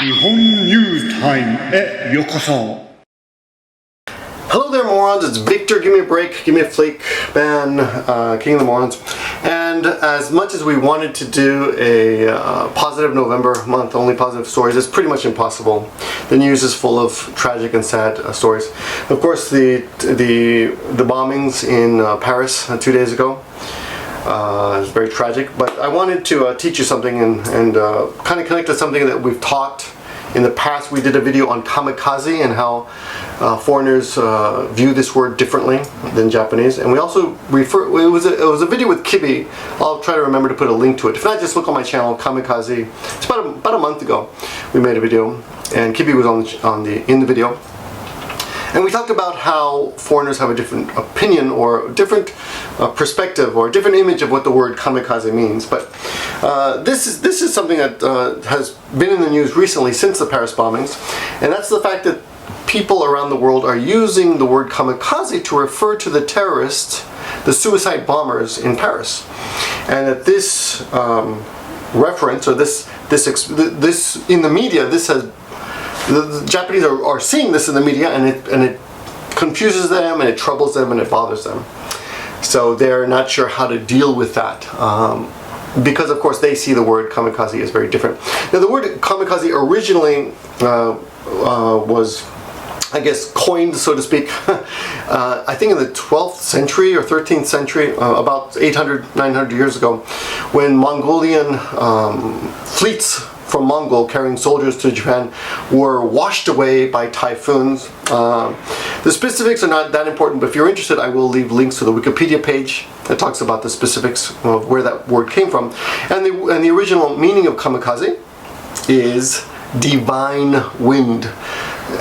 日本ニュースタイムへようこそ。Hello there, morons. It's Victor. Give me a break. Give me a flake, man. King of the morons. And as much as we wanted to do a positive November month, only positive stories, it's pretty much impossible. The news is full of tragic and sad stories. Of course, the bombings in Paris 2 days ago. It's very tragic. But I wanted to teach you something and kind of connect to something that we've taught. In the past, we did a video on kamikaze and how foreigners view this word differently than Japanese. And we also it was a video with Kibi. I'll try to remember to put a link to it. If not, just look on my channel, Kamikaze. It's about a month ago we made a video, and Kibi was in the video. And we talked about how foreigners have a different opinion or different perspective or a different image of what the word kamikaze means. But this is something that has been in the news recently since the Paris bombings, and that's the fact that people around the world are using the word kamikaze to refer to the terrorists, the suicide bombers in Paris, and that this reference or this in the media, the Japanese are seeing this in the media, and it confuses them, and it troubles them, and it bothers them. So they're not sure how to deal with that. Because of course they see the word kamikaze as very different. Now the word kamikaze originally was, I guess, coined, so to speak, I think in the 12th century or 13th century, about 800, 900 years ago, when Mongolian fleets from Mongol carrying soldiers to Japan were washed away by typhoons. The specifics are not that important, but if you're interested, I will leave links to the Wikipedia page that talks about the specifics of where that word came from. And the original meaning of kamikaze is divine wind.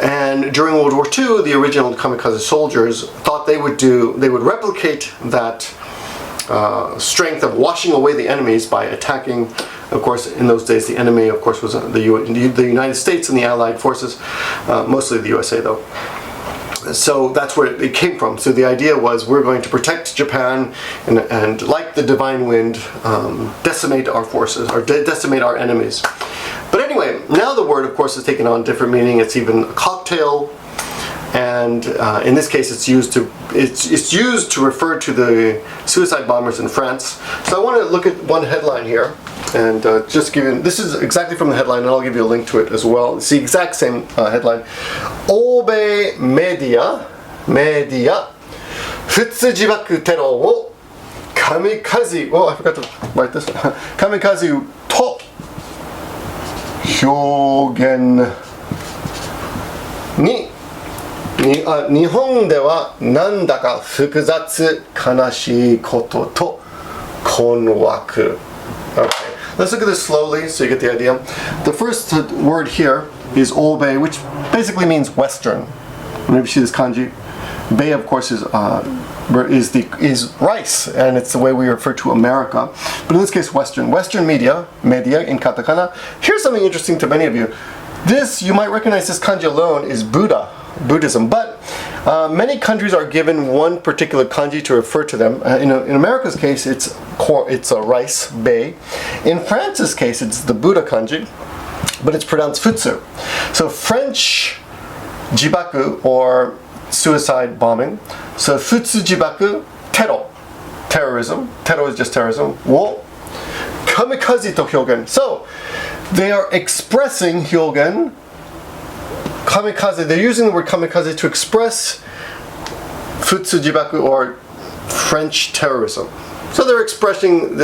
And during World War II, the original kamikaze soldiers thought they would replicate that strength of washing away the enemies by attacking. Of course, in those days, the enemy, of course, was the United States and the Allied forces, mostly the USA, though. So that's where it came from. So the idea was we're going to protect Japan and like the divine wind, decimate our forces, or decimate our enemies. But anyway, now the word, of course, has taken on different meaning. It's even a cocktail. And in this case, it's used to refer to the suicide bombers in France. So I want to look at one headline here, and just give you. This is exactly from the headline, and I'll give you a link to it as well. It's the exact same headline. 欧米メディア仏自爆テロをkamikaze. Oh, I forgot to write this. kamikaze と表現に。日本ではなんだか複雑悲しいことと困惑. Okay, let's look at this slowly so you get the idea. The first word here is obei, which basically means Western. Whenever you see this kanji, bei, of course, is rice, and it's the way we refer to America. But in this case, Western media in katakana. Here's something interesting to many of you. This, you might recognize this kanji alone, is Buddhism, but many countries are given one particular kanji to refer to them. In America's case, it's a rice, bei. In France's case, it's the Buddha kanji, but it's pronounced futsu. So French jibaku, or suicide bombing. So futsu jibaku, tero, terrorism. Tero is just terrorism. Wo kamikaze to hyougen. So they are expressing hyougen. Kamikaze, they're using the word kamikaze to express futsu jibaku, or French terrorism. So they're describing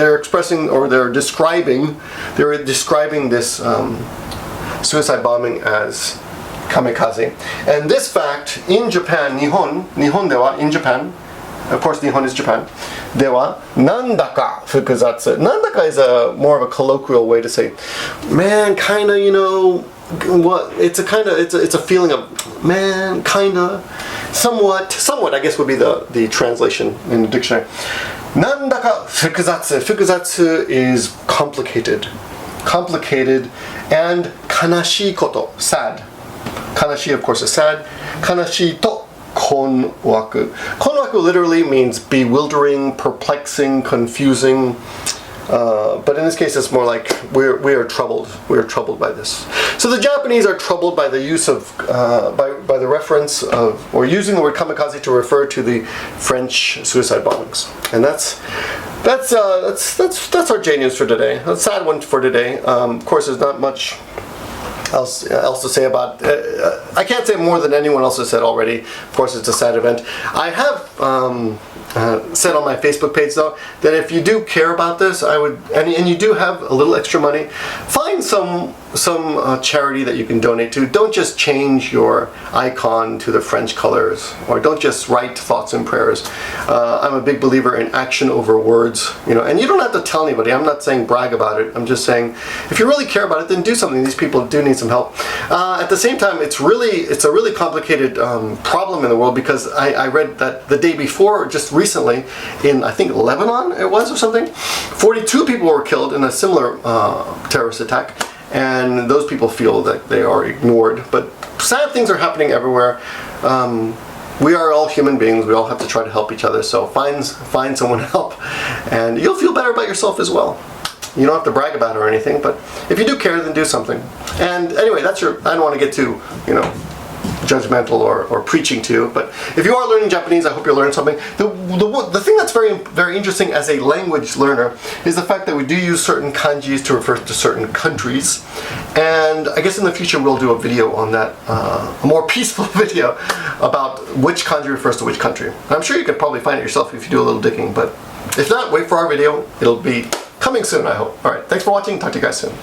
this suicide bombing as kamikaze. And this fact in Japan, Nihon dewa, in Japan, of course Nihon is Japan, dewa nandaka fukuzatsu. Nandaka is more of a colloquial way to say, man, kinda, you know, what it's a feeling of, man, kinda, somewhat I guess would be the translation in the dictionary. Nandaka fukuzatsu. Fukuzatsu is complicated, and kanashii koto, sad. Kanashii, of course, is sad. Kanashii to konwaku. Konwaku literally means bewildering, perplexing, confusing. But in this case, it's more like we are troubled. We are troubled by this. So the Japanese are troubled by the use of, by the reference of, or using the word kamikaze to refer to the French suicide bombings. And that's our JNEWS for today. A sad one for today. Of course, there's not much else to say about. I can't say more than anyone else has said already. Of course, it's a sad event. I have said on my Facebook page though that if you do care about this, I would, and you do have a little extra money, find some charity that you can donate to. Don't just change your icon to the French colors, or don't just write thoughts and prayers. I'm a big believer in action over words, you know, and you don't have to tell anybody. I'm not saying brag about it. I'm just saying if you really care about it, then do something. These people do need some help. At the same time, it's a really complicated problem in the world, because I read that the day before, just recently, in I think Lebanon it was or something, 42 people were killed in a similar terrorist attack. And those people feel that they are ignored. But sad things are happening everywhere. We are all human beings. We all have to try to help each other. So find someone to help, and you'll feel better about yourself as well. You don't have to brag about it or anything, but if you do care, then do something. And anyway, I don't want to get too, you know, judgmental or preaching to you, but if you are learning Japanese, I hope you'll learn something. The thing that's very interesting as a language learner is the fact that we do use certain kanjis to refer to certain countries, and I guess in the future we'll do a video on that, a more peaceful video about which kanji refers to which country. I'm sure you could probably find it yourself if you do a little digging, but if not, wait for our video. It'll be coming soon, I hope. Alright, thanks for watching. Talk to you guys soon.